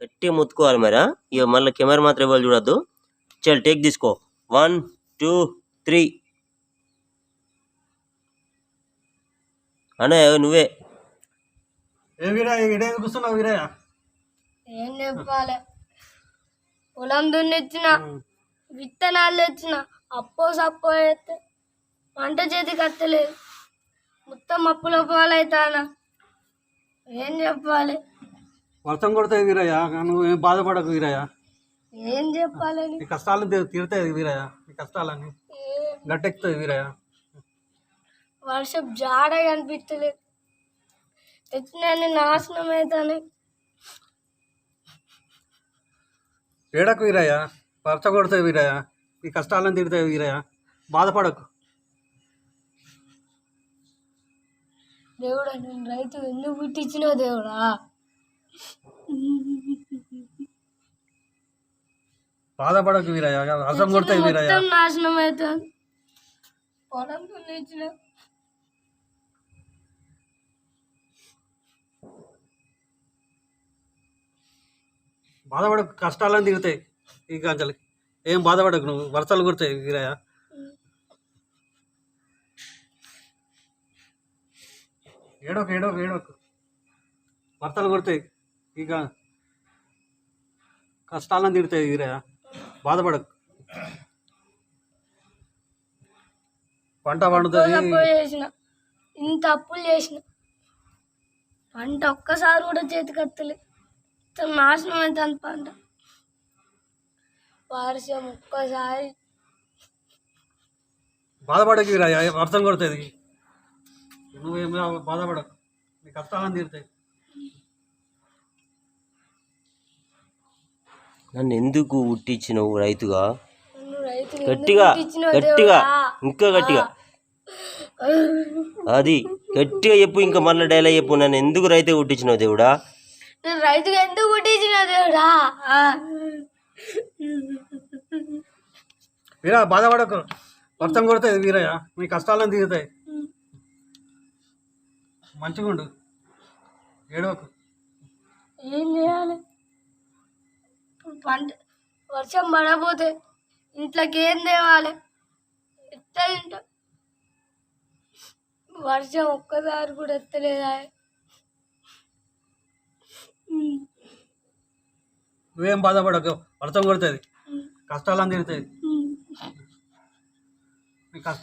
గట్టిగా మొత్తుకోవాలి మరి. ఇక మళ్ళీ కెమెరా మాత్రం ఇవ్వాలి చూడద్దు. చల్ టేక్ తీసుకో. 1 2 3 అనే నువ్వే ఏం చెప్పాలి, పొలం దున్నిచ్చిన, విత్తనాలు తెచ్చిన, అప్పో సప్పో అయితే పంట చేతికి అత్తలేదు, మొత్తం అప్పుల పాలవుతానా. ఏం చెప్పాలి? వర్షం కొడతాయి వీరయ్య, నువ్వు ఏం బాధపడకు వీరయ్య. ఏం చెప్పాలి? నీ కష్టాలను తీరుతాయి వీరయ్య, నీ కష్టాలని గట్టెక్కుతాయి వీరయ్య. వర్షం జాడ కనిపించలేదు, ఎట్లని నాశనం అవుతాను. ఏడకు వీరయ్య, వర్షం కొడతాయి వీరయ్య, నీ కష్టాలను తీరుతాయి వీరయ్య, బాధపడకు. దేవుడా, నేను రైతు ఎందుకు పుట్టించినావు దేవుడా? బాధపడకు వీరయ్య, వర్షం కొడతాయి వీరయ్య. మొత్తం నాశనం అవుతాను, పొలం దున్నిచ్చిన. బాధపడకు, కష్టాలను తీరుతాయి ఈ గంటలకి. ఏం బాధపడకు, నువ్వు వర్షాలు కొడతాయి వీరయ్య. ఏడోకు ఏడోకు ఏడోకు, వర్షాలు కొడతాయి ఇక, కష్టాలను తీరుతాయి వీరయ్య, బాధపడకు. పంట పండుతుంది. చేసిన ఇంత అప్పులు చేసిన, పంట ఒక్కసారి కూడా చేతికి అత్తలేదు, నాశనం అవుతుంది పంట. వర్షం ఒక్కసారి. బాధపడకు వీరయ్య, వర్షం కొడుతుంది, నువ్వేం బాధపడకు, నీ కష్టాలను తీరుతాయి. నన్ను ఎందుకు పుట్టించినవు రైతుగా? గట్టిగా గట్టిగా ఇంకా గట్టిగా అది గట్టిగా చెప్పు. ఇంకా మళ్ళీ డైలాగ్ చెప్పు. నన్ను ఎందుకు రైతు పుట్టించినావు దేవుడా? నేను రైతుగా ఎందుకు పుట్టించిన దేవుడా? వీరా బాధపడకు, వర్షం కొడుతుంది వీరయ్య, నీ కష్టాలను తీరుతాయి. మంచిగా ఉండు, ఏడవకు. ఏం చేయాలి? ఇప్పుడు పంట వర్షం పడకపోతే ఇంట్లోకి ఏం తేవాలి? ఎట్లా తింటాం? వర్షం ఒక్కసారి కూడా ఎత్తలేదా? నువ్వేం బాధపడకు, వర్షం కొడుతుంది, కష్టాలను తీరుతాయి. నీ కష్టాలు